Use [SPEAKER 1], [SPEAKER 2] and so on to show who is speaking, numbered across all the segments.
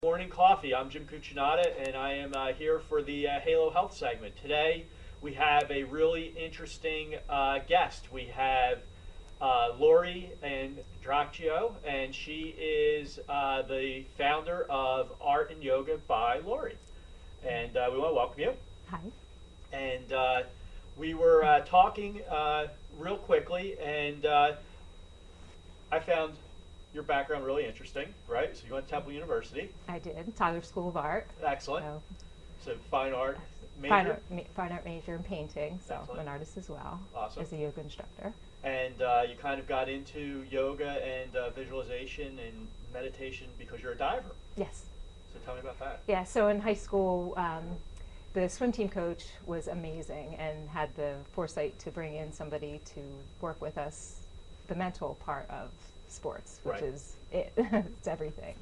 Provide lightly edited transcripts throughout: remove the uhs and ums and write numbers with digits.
[SPEAKER 1] Morning Coffee. I'm Jim Cuccinata, and I am here for the Halo Health segment. Today, we have a really interesting guest. We have Lauri Andreacchio, and she is the founder of Art and Yoga by Lauri. And we want to welcome you.
[SPEAKER 2] Hi.
[SPEAKER 1] And we were talking real quickly, and I found your background really interesting, right? So you went to Temple University.
[SPEAKER 2] I did. Tyler School of Art.
[SPEAKER 1] Excellent. So fine art major?
[SPEAKER 2] Fine art major in painting, so
[SPEAKER 1] Excellent.
[SPEAKER 2] I'm an artist as well.
[SPEAKER 1] Awesome.
[SPEAKER 2] As a yoga instructor.
[SPEAKER 1] And you kind of got into yoga and visualization and meditation because you're a diver.
[SPEAKER 2] Yes.
[SPEAKER 1] So tell me about that.
[SPEAKER 2] Yeah, so in high school, the swim team coach was amazing and had the foresight to bring in somebody to work with us, the mental part of sports, which
[SPEAKER 1] Right.
[SPEAKER 2] is it. It's everything.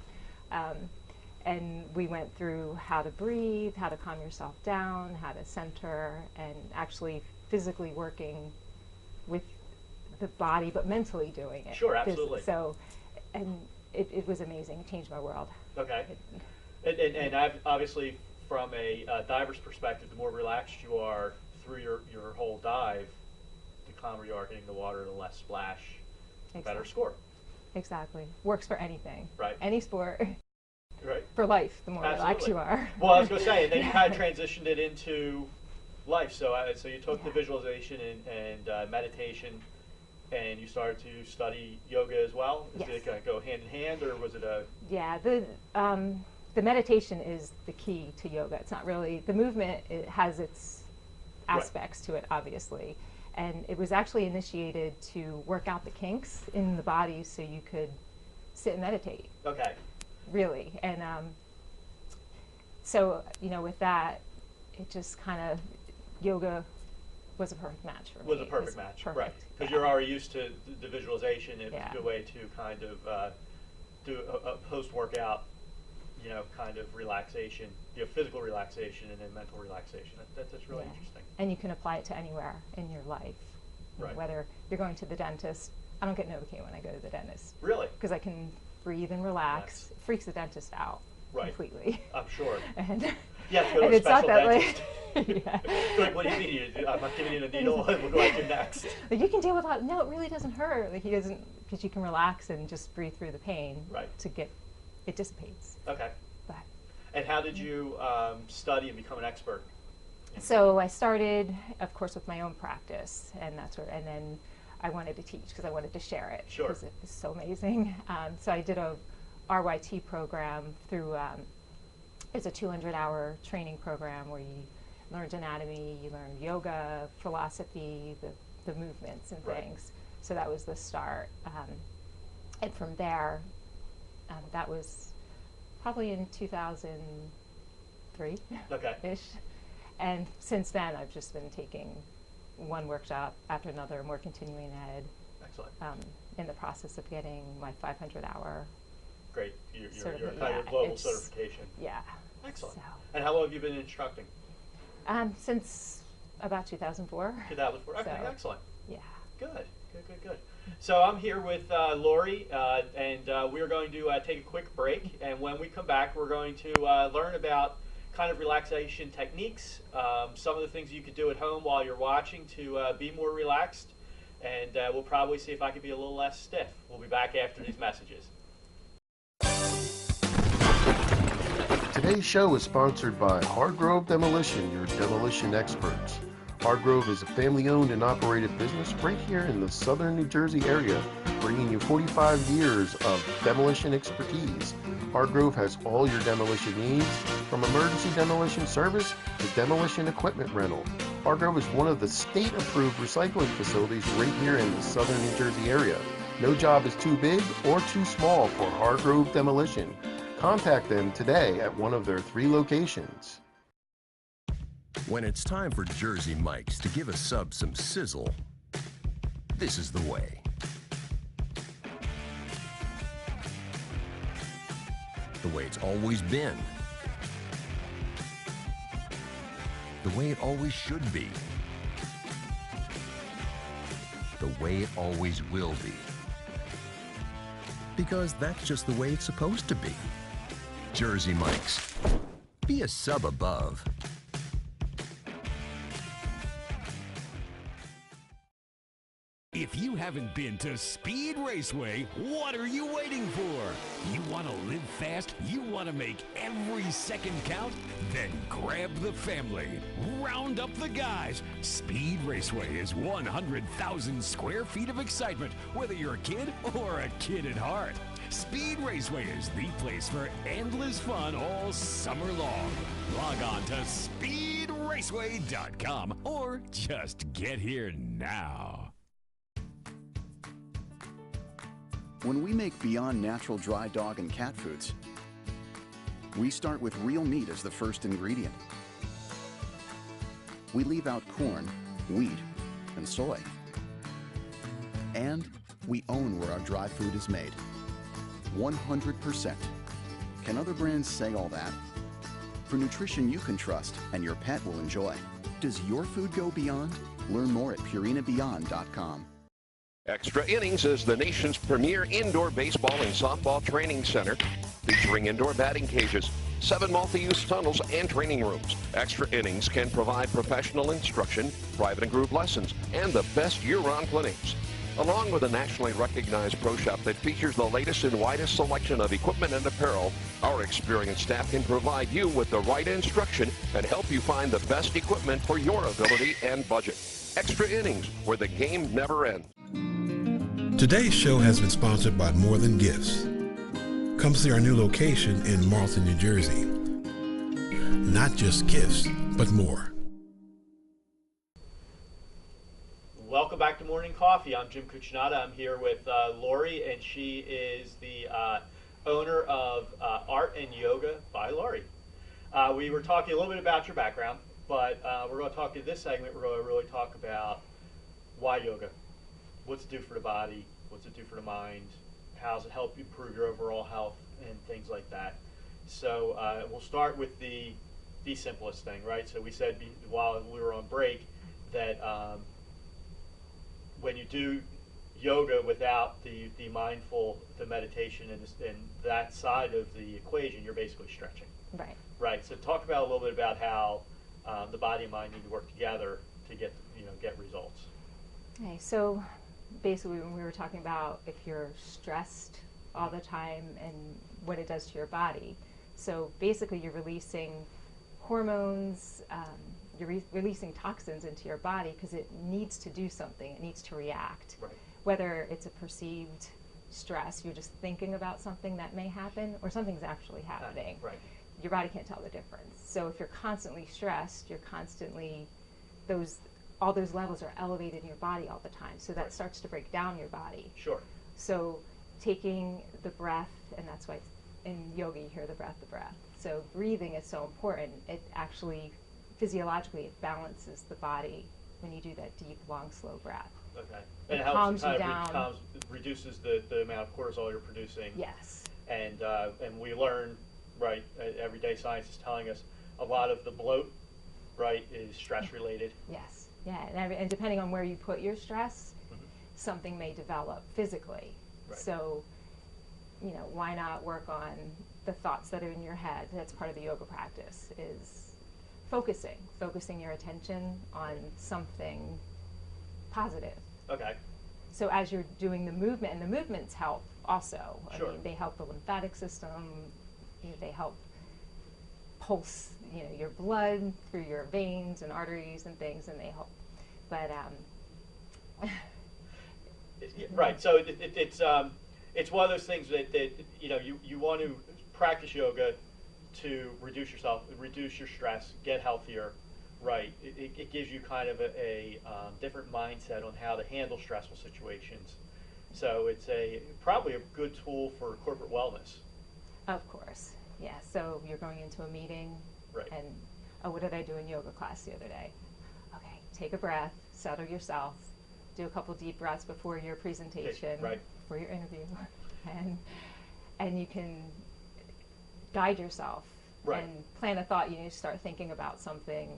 [SPEAKER 2] And we went through how to breathe, how to calm yourself down, how to center, and actually physically working with the body, but mentally doing it.
[SPEAKER 1] Sure, absolutely.
[SPEAKER 2] So, and it was amazing. It changed my world.
[SPEAKER 1] Okay. And obviously, from a diver's perspective, the more relaxed you are through your whole dive, the calmer you are getting the water, the less splash, the better score.
[SPEAKER 2] Exactly. Works for anything.
[SPEAKER 1] Right.
[SPEAKER 2] Any sport.
[SPEAKER 1] Right.
[SPEAKER 2] For life, the more relaxed you are.
[SPEAKER 1] Well, I was going to say, and then you kind of transitioned it into life. So you took the visualization and meditation, and you started to study yoga as well.
[SPEAKER 2] Yes.
[SPEAKER 1] Did it kind of go hand in hand, or was it a?
[SPEAKER 2] Yeah, the meditation is the key to yoga. It's not really the movement. It has its aspects to it, obviously, and it was actually initiated to work out the kinks in the body, so you could sit and meditate.
[SPEAKER 1] Okay.
[SPEAKER 2] Really, and so with that, it just kind of yoga was a perfect match for me.
[SPEAKER 1] Was a perfect match,
[SPEAKER 2] perfect.
[SPEAKER 1] right? Because you're already used to the visualization. It was
[SPEAKER 2] Yeah.
[SPEAKER 1] a good way to kind of do a post-workout, kind of relaxation, physical relaxation and then mental relaxation. That's really interesting.
[SPEAKER 2] And you can apply it to anywhere in your life.
[SPEAKER 1] Right.
[SPEAKER 2] Whether you're going to the dentist, I don't get Novocaine when I go to the dentist.
[SPEAKER 1] Really?
[SPEAKER 2] Because I can breathe and relax. It freaks the dentist out completely.
[SPEAKER 1] I'm sure.
[SPEAKER 2] And
[SPEAKER 1] you have to go to a
[SPEAKER 2] it's not
[SPEAKER 1] special
[SPEAKER 2] that
[SPEAKER 1] dentist.
[SPEAKER 2] yeah.
[SPEAKER 1] Like, what do you mean? I'm not giving you a needle. What do I do next?
[SPEAKER 2] Like, you can deal with that. No, it really doesn't hurt. Like, he doesn't, because you can relax and just breathe through the pain.
[SPEAKER 1] Right.
[SPEAKER 2] It dissipates.
[SPEAKER 1] Okay.
[SPEAKER 2] But,
[SPEAKER 1] and how did you study and become an expert?
[SPEAKER 2] So I started, of course, with my own practice, and and then I wanted to teach because I wanted to share it.
[SPEAKER 1] Sure.
[SPEAKER 2] Because it was so amazing. So I did a RYT program through, it's a 200-hour training program where you learned anatomy, you learned yoga, philosophy, the movements and things. So that was the start. And from there, that was probably in 2003-ish.
[SPEAKER 1] Okay.
[SPEAKER 2] And since then, I've just been taking one workshop after another, more continuing ed.
[SPEAKER 1] Excellent.
[SPEAKER 2] In the process of getting my 500-hour.
[SPEAKER 1] Great. You're kind of global certification.
[SPEAKER 2] Yeah.
[SPEAKER 1] Excellent.
[SPEAKER 2] So,
[SPEAKER 1] And how long have you been instructing?
[SPEAKER 2] since about 2004.
[SPEAKER 1] 2004. Okay,
[SPEAKER 2] So,
[SPEAKER 1] excellent.
[SPEAKER 2] Yeah.
[SPEAKER 1] Good. So I'm here with Lauri, and we're going to take a quick break. And when we come back, we're going to learn about kind of relaxation techniques, some of the things you could do at home while you're watching to be more relaxed. And we'll probably see if I can be a little less stiff. We'll be back after these messages.
[SPEAKER 3] Today's show is sponsored by Hargrove Demolition, your demolition experts. Hargrove is a family-owned and operated business right here in the southern New Jersey area, bringing you 45 years of demolition expertise. Hargrove has all your demolition needs, from emergency demolition service to demolition equipment rental. Hargrove is one of the state-approved recycling facilities right here in the southern New Jersey area. No job is too big or too small for Hargrove Demolition. Contact them today at one of their 3 locations.
[SPEAKER 4] When it's time for Jersey Mike's to give a sub some sizzle, this is the way. The way it's always been. The way it always should be. The way it always will be. Because that's just the way it's supposed to be. Jersey Mike's. Be a sub above.
[SPEAKER 5] If you haven't been to Speed Raceway, what are you waiting for? You want to live fast? You want to make every second count? Then grab the family. Round up the guys. Speed Raceway is 100,000 square feet of excitement, whether you're a kid or a kid at heart. Speed Raceway is the place for endless fun all summer long. Log on to speedraceway.com or just get here now.
[SPEAKER 6] When we make Beyond Natural dry dog and cat foods, we start with real meat as the first ingredient. We leave out corn, wheat, and soy. And we own where our dry food is made. 100%. Can other brands say all that? For nutrition you can trust and your pet will enjoy. Does your food go beyond? Learn more at purinabeyond.com.
[SPEAKER 7] Extra Innings is the nation's premier indoor baseball and softball training center, featuring indoor batting cages, 7 multi-use tunnels, and training rooms. Extra Innings can provide professional instruction, private and group lessons, and the best year-round clinics. Along with a nationally recognized pro shop that features the latest and widest selection of equipment and apparel, our experienced staff can provide you with the right instruction and help you find the best equipment for your ability and budget. Extra Innings, where the game never ends.
[SPEAKER 8] Today's show has been sponsored by More Than Gifts. Come see our new location in Marlton, New Jersey. Not just gifts, but more.
[SPEAKER 1] Welcome back to Morning Coffee. I'm Jim Cuccinata. I'm here with Lauri, and she is the owner of Art and Yoga by Lauri. We were talking a little bit about your background, but we're going to talk in this segment, we're going to really talk about why yoga. What's it do for the body? What's it do for the mind? How does it help improve your overall health and things like that? So we'll start with the simplest thing, right? So we said while we were on break that when you do yoga without the mindful, the meditation and that side of the equation, you're basically stretching.
[SPEAKER 2] Right.
[SPEAKER 1] Right. So talk about a little bit about how the body and mind need to work together to get results.
[SPEAKER 2] Okay, so basically when we were talking about if you're stressed all the time and what it does to your body. So basically you're releasing hormones, you're releasing toxins into your body because it needs to do something, it needs to react.
[SPEAKER 1] Right.
[SPEAKER 2] Whether it's a perceived stress, you're just thinking about something that may happen, or something's actually happening.
[SPEAKER 1] Right.
[SPEAKER 2] Your body can't tell the difference. So if you're constantly stressed, you're constantly, all those levels are elevated in your body all the time. So that
[SPEAKER 1] Right.
[SPEAKER 2] starts to break down your body.
[SPEAKER 1] Sure.
[SPEAKER 2] So taking the breath, and that's why in yoga you hear the breath. So breathing is so important. It actually, physiologically, it balances the body when you do that deep, long, slow breath.
[SPEAKER 1] Okay.
[SPEAKER 2] It
[SPEAKER 1] And it helps
[SPEAKER 2] calms you
[SPEAKER 1] kind
[SPEAKER 2] down.
[SPEAKER 1] of reduces the amount of cortisol you're producing.
[SPEAKER 2] Yes.
[SPEAKER 1] And we learn, right, everyday science is telling us a lot of the bloat, right, is stress related.
[SPEAKER 2] Yes. Yeah, and depending on where you put your stress, something may develop physically.
[SPEAKER 1] Right.
[SPEAKER 2] So, why not work on the thoughts that are in your head? That's part of the yoga practice, is focusing your attention on something positive.
[SPEAKER 1] Okay.
[SPEAKER 2] So as you're doing the movement, and the movements help also.
[SPEAKER 1] Sure.
[SPEAKER 2] I mean, they help the lymphatic system, they help pulse, your blood through your veins and arteries and things, and they help. But
[SPEAKER 1] right. So it's one of those things that you want to practice yoga to reduce your stress, get healthier. Right. It gives you kind of a different mindset on how to handle stressful situations. So it's probably a good tool for corporate wellness.
[SPEAKER 2] of course, yeah. So you're going into a meeting,
[SPEAKER 1] Right.
[SPEAKER 2] and what did I do in yoga class the other day? Okay, take a breath, settle yourself, do a couple deep breaths before your presentation,
[SPEAKER 1] Right.
[SPEAKER 2] before your interview, and you can guide yourself.
[SPEAKER 1] Right.
[SPEAKER 2] And plant a thought. You need to start thinking about something,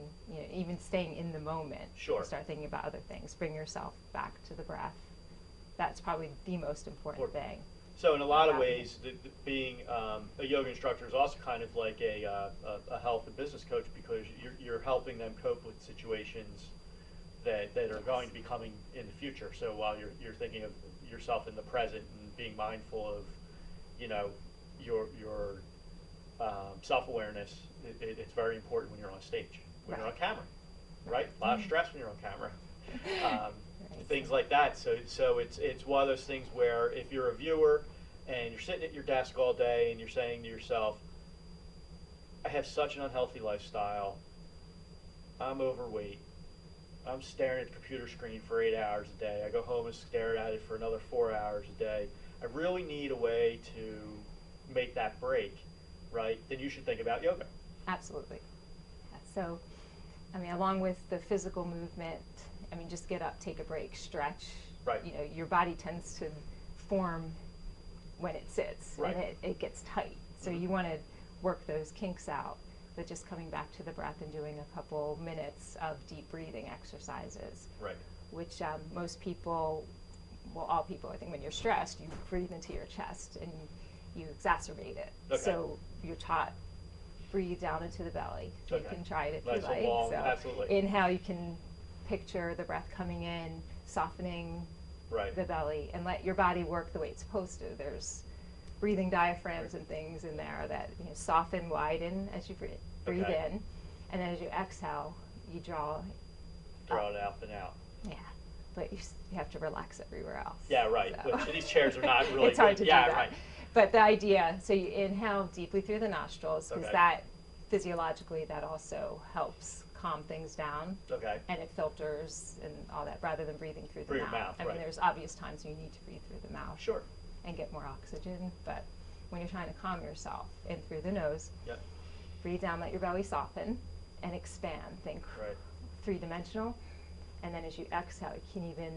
[SPEAKER 2] even staying in the moment.
[SPEAKER 1] Sure.
[SPEAKER 2] Start thinking about other things. Bring yourself back to the breath. That's probably the most important thing.
[SPEAKER 1] So in a lot of ways, being a yoga instructor is also kind of like a health and business coach, because you're helping them cope with situations that are going to be coming in the future. So while you're thinking of yourself in the present and being mindful of, you know, your self-awareness, it's very important when you're on stage, when you're on camera, right? A lot of stress when you're on camera. Things like that. So it's one of those things where if you're a viewer and you're sitting at your desk all day and you're saying to yourself, I have such an unhealthy lifestyle, I'm overweight, I'm staring at the computer screen for 8 hours a day, I go home and stare at it for another 4 hours a day, I really need a way to make that break, right? Then you should think about yoga.
[SPEAKER 2] Absolutely. Yeah, so, I mean, along with the physical movement, I mean, just get up, take a break, stretch.
[SPEAKER 1] Right.
[SPEAKER 2] You know, your body tends to form when it sits,
[SPEAKER 1] right.
[SPEAKER 2] and it gets tight. So you want to work those kinks out, but just coming back to the breath and doing a couple minutes of deep breathing exercises.
[SPEAKER 1] Right.
[SPEAKER 2] Which most people, well, all people, I think when you're stressed, you breathe into your chest and you exacerbate it.
[SPEAKER 1] Okay.
[SPEAKER 2] So you're taught, breathe down into the belly. You can try it if you like.
[SPEAKER 1] Long,
[SPEAKER 2] so
[SPEAKER 1] absolutely.
[SPEAKER 2] Inhale, you can picture the breath coming in, softening the belly, and let your body work the way it's supposed to. There's breathing diaphragms and things in there that, you know, soften, widen as you breathe in, and then as you exhale, you draw
[SPEAKER 1] it up and out.
[SPEAKER 2] Yeah, but you have to relax everywhere else.
[SPEAKER 1] Yeah, right.
[SPEAKER 2] So.
[SPEAKER 1] Which these chairs are not really
[SPEAKER 2] it's hard
[SPEAKER 1] good.
[SPEAKER 2] to do that. Right. But the idea, so you inhale deeply through the nostrils, because that physiologically that also helps calm things down.
[SPEAKER 1] Okay.
[SPEAKER 2] And it filters and all that, rather than breathing through the mouth. I mean, there's obvious times you need to breathe through the mouth.
[SPEAKER 1] Sure.
[SPEAKER 2] And get more oxygen, but when you're trying to calm yourself, in through the nose, breathe down, let your belly soften and expand. Think three-dimensional. And then as you exhale, you can even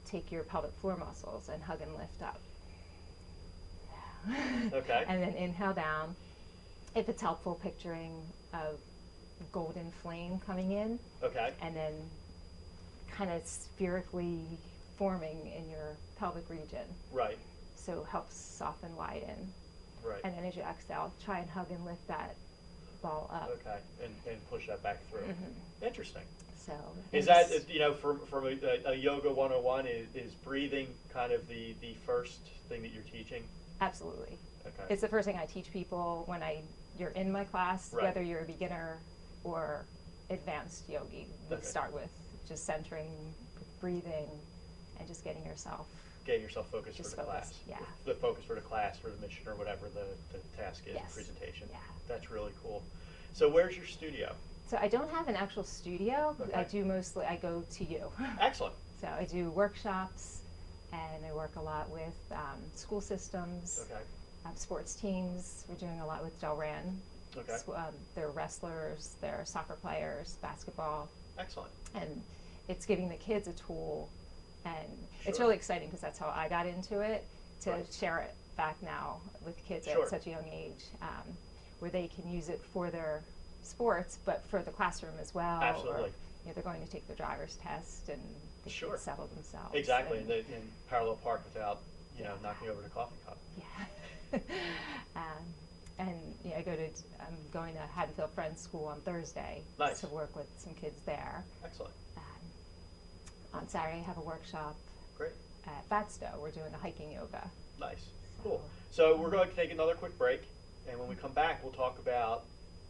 [SPEAKER 2] take your pelvic floor muscles and hug and lift up.
[SPEAKER 1] Okay.
[SPEAKER 2] And then inhale down. If it's helpful, picturing a golden flame coming in.
[SPEAKER 1] Okay.
[SPEAKER 2] And then kind of spherically forming in your pelvic region.
[SPEAKER 1] Right.
[SPEAKER 2] So helps soften, widen.
[SPEAKER 1] Right.
[SPEAKER 2] And then as you exhale, try and hug and lift that ball up.
[SPEAKER 1] Okay. And push that back through. Interesting.
[SPEAKER 2] So
[SPEAKER 1] is that, you know, from a yoga 101, is breathing kind of the first thing that you're teaching?
[SPEAKER 2] Absolutely.
[SPEAKER 1] Okay.
[SPEAKER 2] It's the first thing I teach people when you're in my class, whether you're a beginner or advanced yogi. We start with just centering, breathing, and just getting yourself
[SPEAKER 1] focused for the class.
[SPEAKER 2] Yeah.
[SPEAKER 1] The focus for the class, for the mission, or whatever the task is, the presentation.
[SPEAKER 2] Yeah.
[SPEAKER 1] That's really cool. So where's your studio?
[SPEAKER 2] So I don't have an actual studio. I do mostly, I go to you.
[SPEAKER 1] Excellent.
[SPEAKER 2] So I do workshops, and I work a lot with school systems, sports teams. We're doing a lot with Delran.
[SPEAKER 1] Okay.
[SPEAKER 2] They're wrestlers, they're soccer players, basketball.
[SPEAKER 1] Excellent.
[SPEAKER 2] And it's giving the kids a tool, and it's really exciting because that's how I got into it, to share it back now with kids at such a young age, where they can use it for their sports, but for the classroom as well.
[SPEAKER 1] Absolutely.
[SPEAKER 2] Or, you know, they're going to take their driver's test and they can settle themselves.
[SPEAKER 1] Exactly, in parallel park without, you know, knocking over the coffee cup.
[SPEAKER 2] Yeah. And you know, I'm going to Haddonfield Friends School on Thursday to work with some kids there.
[SPEAKER 1] Excellent.
[SPEAKER 2] On Saturday, I have a workshop at Fatstow. We're doing a hiking yoga.
[SPEAKER 1] Nice. Cool. So we're going to take another quick break, and when we come back, we'll talk about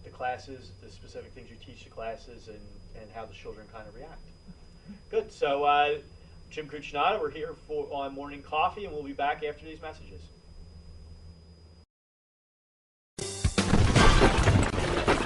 [SPEAKER 1] the classes, the specific things you teach the classes, and how the children kind of react. Good. So Jim Cucinato, we're here on Morning Coffee, and we'll be back after these messages.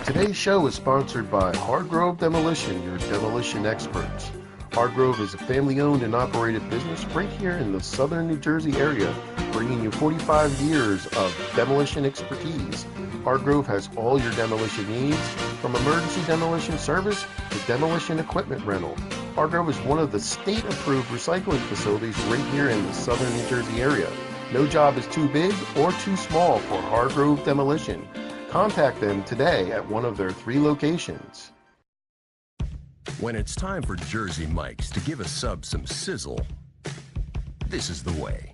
[SPEAKER 3] Today's show is sponsored by Hargrove Demolition, your demolition experts. Hargrove is a family-owned and operated business right here in the southern New Jersey area, bringing you 45 years of demolition expertise. Hargrove has all your demolition needs, from emergency demolition service to demolition equipment rental. Hargrove is one of the state-approved recycling facilities right here in the southern New Jersey area. No job is too big or too small for Hargrove Demolition. Contact them today at one of their 3 locations.
[SPEAKER 4] When it's time for Jersey Mike's to give a sub some sizzle, this is the way.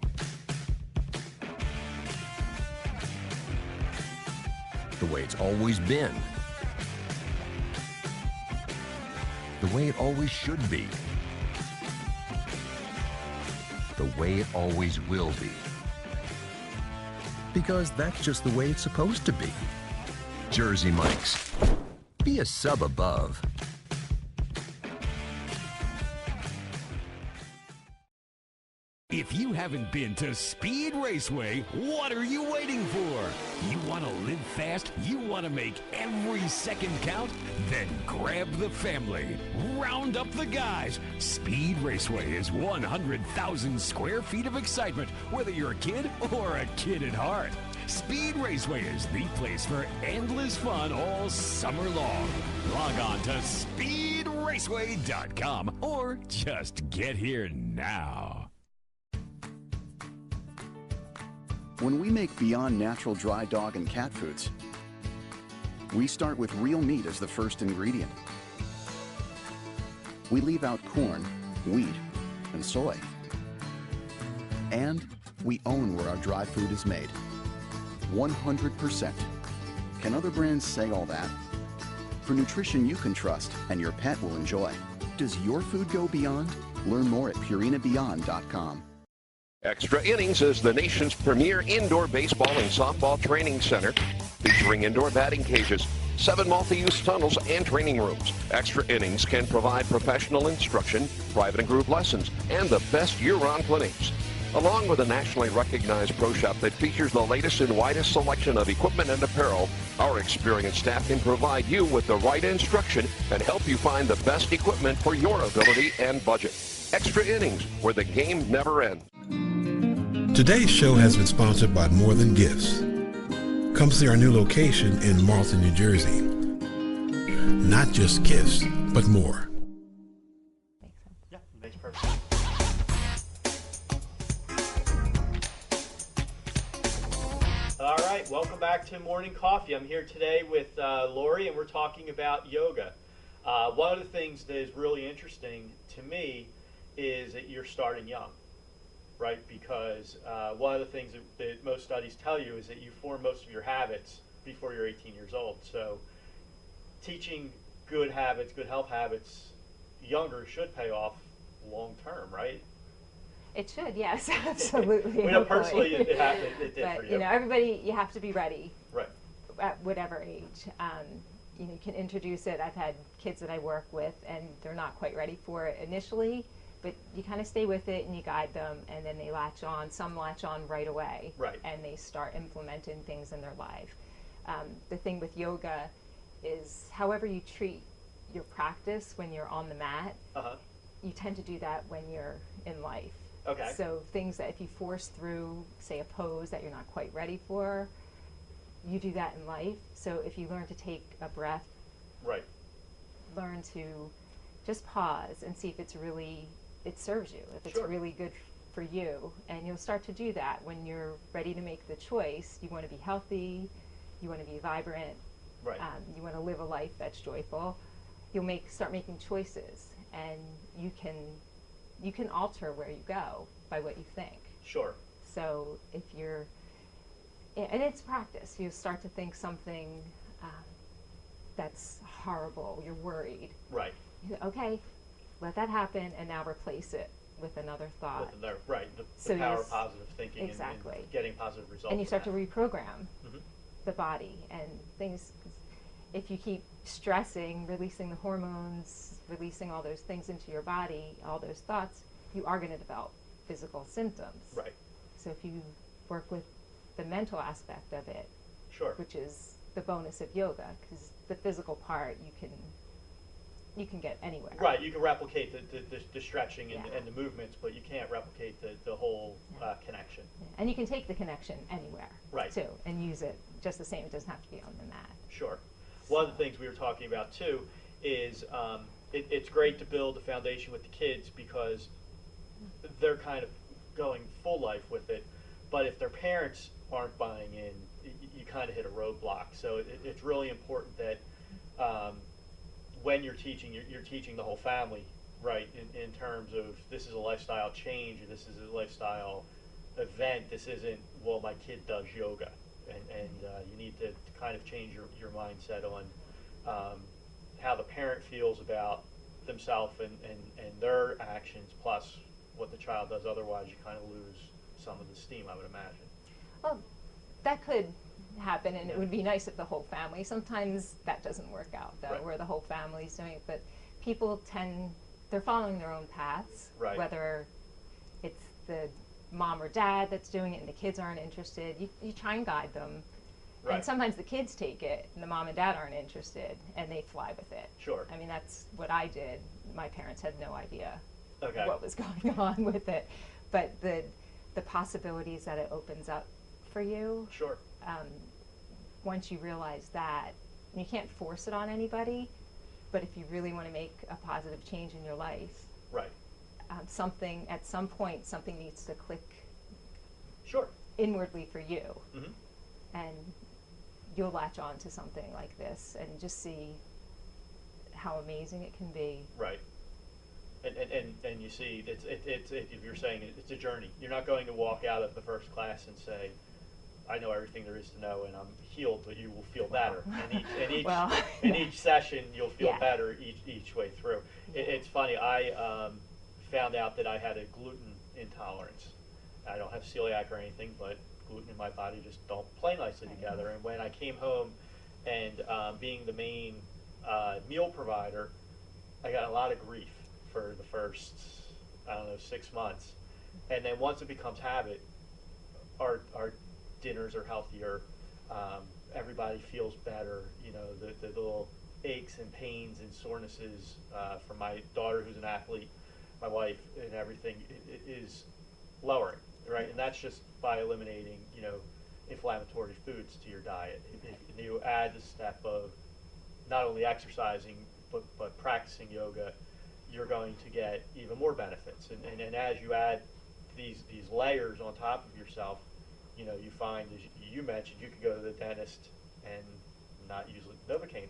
[SPEAKER 4] the way it's always been. The way it always should be. The way it always will be. Because that's just the way it's supposed to be. Jersey Mike's. Be a sub above.
[SPEAKER 5] If you haven't been to Speed Raceway, what are you waiting for? You want to live fast? You want to make every second count? Then grab the family. Round up the guys. Speed Raceway is 100,000 square feet of excitement, whether you're a kid or a kid at heart. Speed Raceway is the place for endless fun all summer long. Log on to speedraceway.com or just get here now.
[SPEAKER 6] When we make Beyond Natural dry dog and cat foods, we start with real meat as the first ingredient. We leave out corn, wheat, and soy. And we own where our dry food is made. 100%. Can other brands say all that? For nutrition you can trust and your pet will enjoy. Does your food go beyond? Learn more at purinabeyond.com.
[SPEAKER 7] Extra Innings is the nation's premier indoor baseball and softball training center, featuring indoor batting cages, 7 multi-use tunnels, and training rooms. Extra Innings can provide professional instruction, private and group lessons, and the best year-round clinics. Along with a nationally recognized pro shop that features the latest and widest selection of equipment and apparel, our experienced staff can provide you with the right instruction and help you find the best equipment for your ability and budget. Extra Innings, where the game never ends.
[SPEAKER 8] Today's show has been sponsored by More Than Gifts. Come see our new location in Marlton, New Jersey. Not just gifts, but more.
[SPEAKER 1] Yeah, makes perfect sense. All right, welcome back to Morning Coffee. I'm here today with Lauri, and we're talking about yoga. One of the things that is really interesting to me is that you're starting young. Right, because one of the things that most studies tell you is that you form most of your habits before you're 18 years old. So teaching good habits, good health habits younger should pay off long term, right?
[SPEAKER 2] It should, yes, absolutely.
[SPEAKER 1] Personally, it did
[SPEAKER 2] but,
[SPEAKER 1] for you.
[SPEAKER 2] Everybody, you have to be ready.
[SPEAKER 1] Right.
[SPEAKER 2] At whatever age. You can introduce it. I've had kids that I work with, and they're not quite ready for it initially. But you kind of stay with it and you guide them, and then they latch on. Some latch on right away,
[SPEAKER 1] right,
[SPEAKER 2] and they start implementing things in their life. The thing with yoga is however you treat your practice when you're on the mat, you tend to do that when you're in life.
[SPEAKER 1] Okay.
[SPEAKER 2] So things that if you force through, say a pose that you're not quite ready for, you do that in life. So if you learn to take a breath,
[SPEAKER 1] right,
[SPEAKER 2] learn to just pause and see if it's really, it serves you, if it's really good for you, and you'll start to do that when you're ready to make the choice. You want to be healthy, you want to be vibrant,
[SPEAKER 1] right.
[SPEAKER 2] You want to live a life that's joyful. You'll start making choices, and you can alter where you go by what you think.
[SPEAKER 1] Sure.
[SPEAKER 2] So if you're, and it's practice, you start to think something that's horrible, you're worried.
[SPEAKER 1] Right.
[SPEAKER 2] Okay, let that happen, and now replace it with another thought.
[SPEAKER 1] With right, the power of positive thinking,
[SPEAKER 2] exactly,
[SPEAKER 1] and getting positive results.
[SPEAKER 2] And you start to reprogram the body and things. If you keep stressing, releasing the hormones, releasing all those things into your body, all those thoughts, you are going to develop physical symptoms.
[SPEAKER 1] Right.
[SPEAKER 2] So if you work with the mental aspect of it, which is the bonus of yoga, because the physical part you can get anywhere.
[SPEAKER 1] Right, you can replicate the stretching and the movements, but you can't replicate the whole connection.
[SPEAKER 2] Yeah. And you can take the connection anywhere,
[SPEAKER 1] right,
[SPEAKER 2] too, and use it just the same. It doesn't have to be on the mat.
[SPEAKER 1] Sure. One of the things we were talking about, too, is it's great to build a foundation with the kids because they're kind of going full life with it, but if their parents aren't buying in, you kind of hit a roadblock. So it's really important that when you're teaching the whole family, right, in terms of this is a lifestyle change, this is a lifestyle event, this isn't, well, my kid does yoga. and you need to kind of change your mindset on how the parent feels about themselves and their actions, plus what the child does. Otherwise, you kind of lose some of the steam, I would imagine.
[SPEAKER 2] Well, that could happen, and
[SPEAKER 1] Yeah.
[SPEAKER 2] it would be nice if the whole family. Sometimes that doesn't work out, though,
[SPEAKER 1] Right.
[SPEAKER 2] where the whole family's doing it. But people they're following their own paths,
[SPEAKER 1] Right.
[SPEAKER 2] whether it's the mom or dad that's doing it and the kids aren't interested. You try and guide them.
[SPEAKER 1] Right.
[SPEAKER 2] And sometimes the kids take it and the mom and dad aren't interested and they fly with it.
[SPEAKER 1] Sure.
[SPEAKER 2] I mean, that's what I did. My parents had no idea
[SPEAKER 1] Okay.
[SPEAKER 2] what was going on with it. But the possibilities that it opens up for you,
[SPEAKER 1] Sure.
[SPEAKER 2] once you realize that, you can't force it on anybody, but if you really want to make a positive change in your life,
[SPEAKER 1] Right.
[SPEAKER 2] at some point, something needs to click
[SPEAKER 1] Sure.
[SPEAKER 2] inwardly for you.
[SPEAKER 1] Hmm.
[SPEAKER 2] And you'll latch on to something like this and just see how amazing it can be.
[SPEAKER 1] Right. And you see, it's if you're saying it's a journey. You're not going to walk out of the first class and say, I know everything there is to know and I'm healed, but you will feel better.
[SPEAKER 2] Well,
[SPEAKER 1] in each session, you'll feel
[SPEAKER 2] Yeah.
[SPEAKER 1] better each way through. It's funny, I found out that I had a gluten intolerance. I don't have celiac or anything, but gluten in my body just don't play nicely together. And when I came home and being the main meal provider, I got a lot of grief for the first, 6 months. And then once it becomes habit, our dinners are healthier. Everybody feels better. You know, the little aches and pains and sorenesses for my daughter, who's an athlete, my wife, and everything is lowering, right? And that's just by eliminating, inflammatory foods to your diet. If you add the step of not only exercising but practicing yoga, you're going to get even more benefits. And as you add these layers on top of yourself, you find, as you mentioned, you could go to the dentist and not use Novocaine.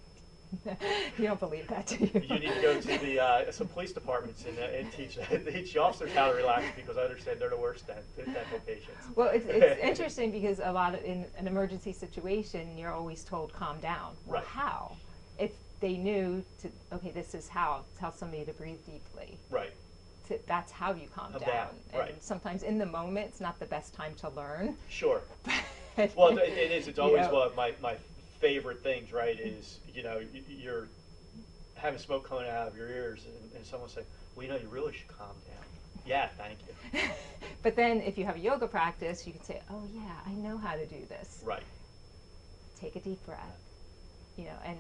[SPEAKER 2] You don't believe that, do you?
[SPEAKER 1] You need to go to some police departments and teach the officers how to relax, because I understand they're the worst dental patients.
[SPEAKER 2] Well, it's interesting because a lot of, in an emergency situation, you're always told calm down. Well,
[SPEAKER 1] Right.
[SPEAKER 2] how? If they knew okay, this is how, tell somebody to breathe deeply.
[SPEAKER 1] Right.
[SPEAKER 2] That's how you calm
[SPEAKER 1] Calm
[SPEAKER 2] down.
[SPEAKER 1] down,
[SPEAKER 2] And
[SPEAKER 1] right.
[SPEAKER 2] sometimes in the moment, it's not the best time to learn.
[SPEAKER 1] Sure. Well, it is. It's always
[SPEAKER 2] know.
[SPEAKER 1] one of my favorite things, right? Is you're having smoke coming out of your ears, and someone say, "Well, you really should calm down." Yeah, thank you.
[SPEAKER 2] But then, if you have a yoga practice, you can say, "Oh yeah, I know how to do this."
[SPEAKER 1] Right.
[SPEAKER 2] Take a deep breath. And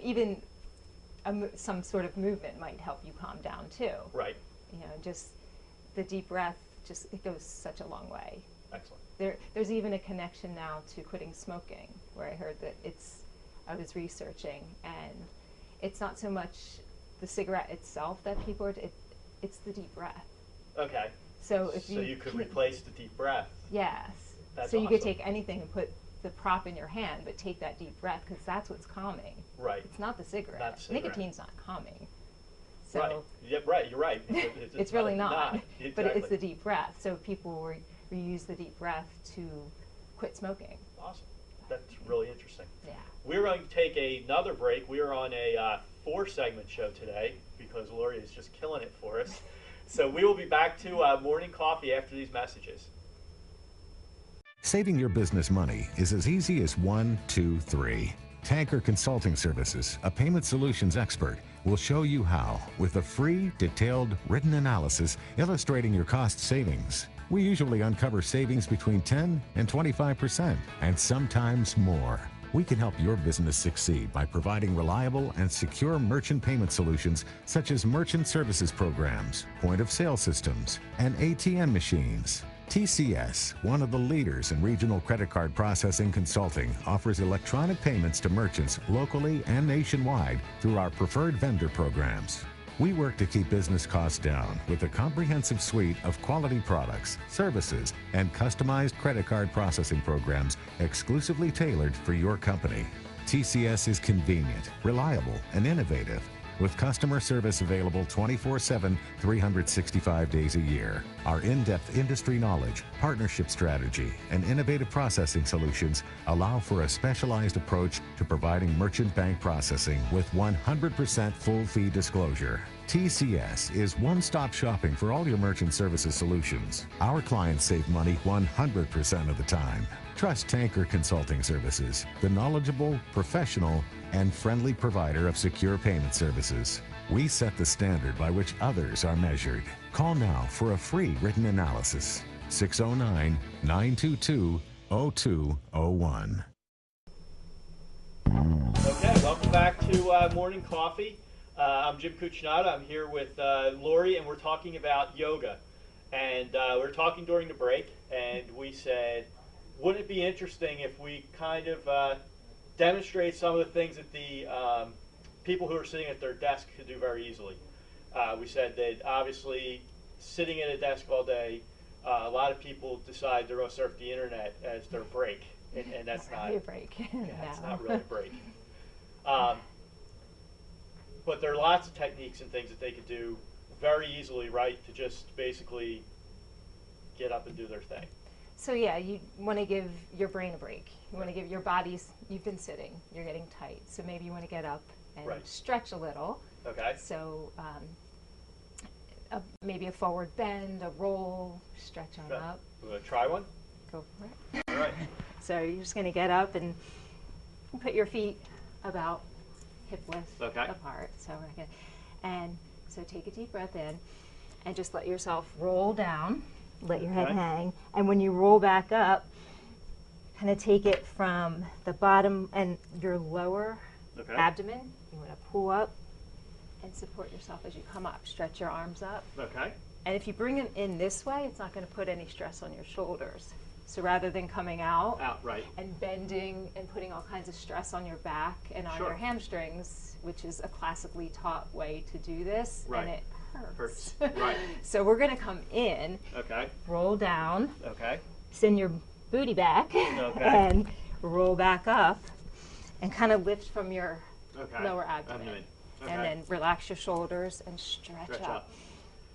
[SPEAKER 2] even some sort of movement might help you calm down too.
[SPEAKER 1] Right.
[SPEAKER 2] Just the deep breath, it goes such a long way.
[SPEAKER 1] Excellent.
[SPEAKER 2] There's even a connection now to quitting smoking, where I heard that I was researching, and it's not so much the cigarette itself that people it's the deep breath.
[SPEAKER 1] Okay.
[SPEAKER 2] So if
[SPEAKER 1] you could replace the deep breath.
[SPEAKER 2] Yes.
[SPEAKER 1] That's
[SPEAKER 2] so you could
[SPEAKER 1] awesome.
[SPEAKER 2] take anything and put the prop in your hand, but take that deep breath, because that's what's calming.
[SPEAKER 1] Right.
[SPEAKER 2] It's not the cigarette.
[SPEAKER 1] Not the cigarette.
[SPEAKER 2] Nicotine's not calming. So
[SPEAKER 1] Right. Yep. Right. You're right.
[SPEAKER 2] it's really not.
[SPEAKER 1] Exactly.
[SPEAKER 2] But it's the deep breath. So people reuse the deep breath to quit smoking.
[SPEAKER 1] Awesome. That's really interesting.
[SPEAKER 2] Yeah.
[SPEAKER 1] We're going to take another break. We are on a 4-segment show today because Lauri is just killing it for us. So we will be back to morning coffee after these messages.
[SPEAKER 5] Saving your business money is as easy as 1, 2, 3. Tanker Consulting Services, a payment solutions expert, will show you how with a free, detailed, written analysis illustrating your cost savings. We usually uncover savings between 10 and 25%, and sometimes more. We can help your business succeed by providing reliable and secure merchant payment solutions such as merchant services programs, point-of-sale systems, and ATM machines. TCS, one of the leaders in regional credit card processing consulting, offers electronic payments to merchants locally and nationwide through our preferred vendor programs. We work to keep business costs down with a comprehensive suite of quality products, services, and customized credit card processing programs exclusively tailored for your company. TCS is convenient, reliable, and innovative,
[SPEAKER 9] with customer service available 24/7, 365 days a year. Our in-depth industry knowledge, partnership strategy, and innovative processing solutions allow for a specialized approach to providing merchant bank processing with 100% full fee disclosure. TCS is one-stop shopping for all your merchant services solutions. Our clients save money 100% of the time. Trust Tanker Consulting Services, the knowledgeable, professional, and friendly provider of secure payment services. We set the standard by which others are measured. Call now for a free written analysis. 609-922-0201.
[SPEAKER 1] Okay, welcome back to Morning Coffee. I'm Jim Cucinato. I'm here with Lauri, and we're talking about yoga. And we were talking during the break, and we said, wouldn't it be interesting if we kind of demonstrate some of the things that the people who are sitting at their desk could do very easily? We said that obviously sitting at a desk all day, a lot of people decide they're going to surf the internet as their break, and that's not
[SPEAKER 2] really a break.
[SPEAKER 1] It's not really a break. But there are lots of techniques and things that they could do very easily, right, to just basically get up and do their thing.
[SPEAKER 2] So yeah, you want to give your brain a break. You want to give your bodies, you've been sitting, you're getting tight. So maybe you want to get up and stretch a little.
[SPEAKER 1] Okay.
[SPEAKER 2] So maybe a forward bend, a roll, stretch on up.
[SPEAKER 1] You want to try one?
[SPEAKER 2] Go for it.
[SPEAKER 1] All right.
[SPEAKER 2] So you're just going to get up and put your feet about hip width apart. So we're gonna, and so take a deep breath in and just let yourself roll down. Let your head hang, and when you roll back up, kind of take it from the bottom and your lower abdomen. You want to pull up and support yourself as you come up. Stretch your arms up.
[SPEAKER 1] Okay.
[SPEAKER 2] And if you bring them in this way, it's not going to put any stress on your shoulders. So rather than coming out and bending and putting all kinds of stress on your back and on your hamstrings, which is a classically taught way to do this, and it hurts.
[SPEAKER 1] Right.
[SPEAKER 2] So we're going to come in, roll down, send your booty back, and roll back up, and kind of lift from your lower abdomen. And then relax your shoulders and stretch up.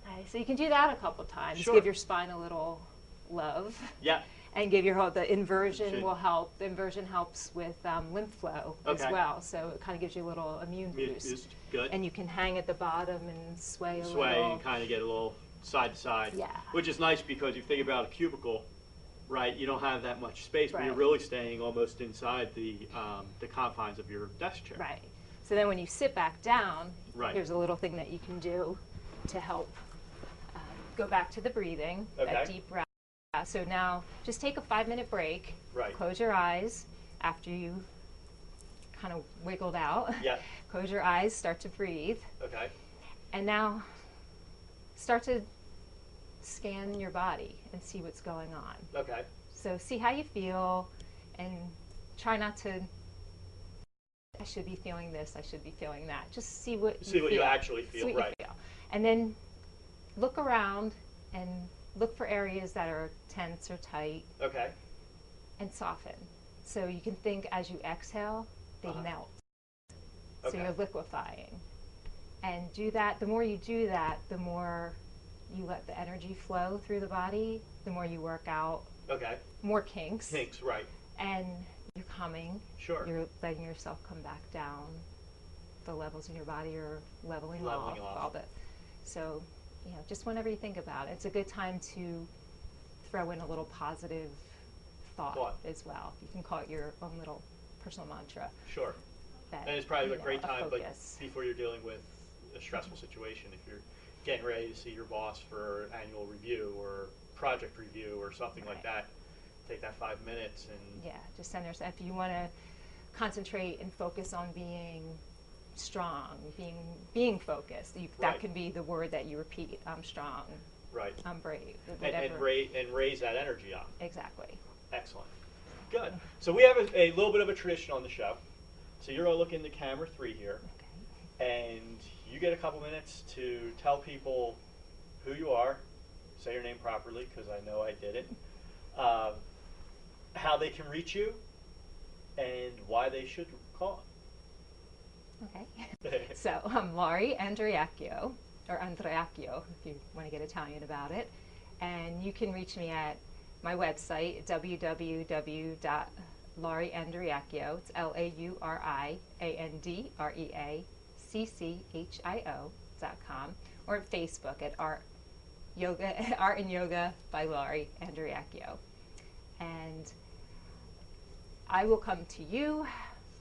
[SPEAKER 2] Right, so you can do that a couple times. Give your spine a little love.
[SPEAKER 1] Yeah.
[SPEAKER 2] And give your the inversion will help. The inversion helps with lymph flow as well. So it kind of gives you a little immune boost.
[SPEAKER 1] Good.
[SPEAKER 2] And you can hang at the bottom and sway a little.
[SPEAKER 1] Sway and kind of get a little side to side.
[SPEAKER 2] Yeah.
[SPEAKER 1] Which is nice because you think about a cubicle, right? You don't have that much space, but you're really staying almost inside the confines of your desk chair.
[SPEAKER 2] Right. So then when you sit back down, here's a little thing that you can do to help go back to the breathing, that deep breath. So now just take a 5-minute break. Close your eyes after you kind of wiggled out. Close your eyes, start to breathe. And now start to scan your body and see what's going on. So see how you feel and try not to, I should be feeling this, I should be feeling that. Just see what you feel.
[SPEAKER 1] You actually feel,
[SPEAKER 2] see what you feel. And then look around and look for areas that are tense or tight. And soften. So you can think as you exhale, they melt. So you're liquefying. And do that, the more you do that, the more you let the energy flow through the body, the more you work out more kinks. And you're coming. You're letting yourself come back down. The levels in your body are leveling off. All the, so, you know, just whenever you think about it, it's a good time to throw in a little positive thought as well. You can call it your own little personal mantra.
[SPEAKER 1] And it's probably a great time, but before you're dealing with a stressful situation, if you're getting ready to see your boss for annual review or project review or something like that, take that 5 minutes and
[SPEAKER 2] just send yourself. If you want to concentrate and focus on being strong, being focused, that can be the word that you repeat. I'm strong. I'm brave.
[SPEAKER 1] And raise that energy up.
[SPEAKER 2] Exactly.
[SPEAKER 1] Excellent. Good. So we have a little bit of a tradition on the show. So you're going to look into camera 3 here, and you get a couple minutes to tell people who you are, say your name properly because I know I didn't, how they can reach you, and why they should call.
[SPEAKER 2] So So I'm Lauri Andreacchio, or Andreacchio if you want to get Italian about it. And you can reach me at my website, www.lauriandreacchio, it's LauriAndreaccio.com, or at Facebook at Art and Yoga by Lauri Andreacchio. And I will come to you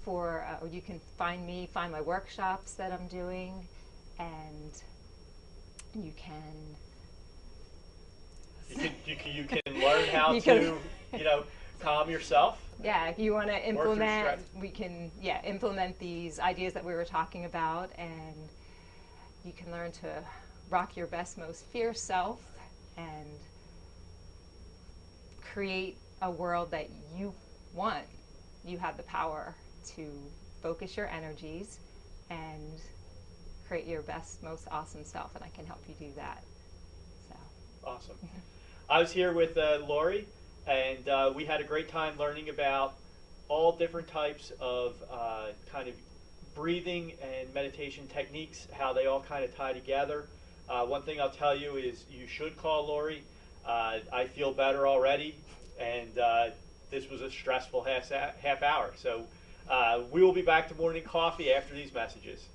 [SPEAKER 2] for, or you can find my workshops that I'm doing, and you can
[SPEAKER 1] learn how to, calm yourself.
[SPEAKER 2] Yeah, if you want to implement, we can, implement these ideas that we were talking about, and you can learn to rock your best, most fierce self and create a world that you want. You have the power to focus your energies and create your best, most awesome self, and I can help you do that. So
[SPEAKER 1] awesome. I was here with Lauri, and we had a great time learning about all different types of kind of breathing and meditation techniques, how they all kind of tie together. One thing I'll tell you is you should call Lauri. I feel better already, and this was a stressful half hour. So we will be back to morning coffee after these messages.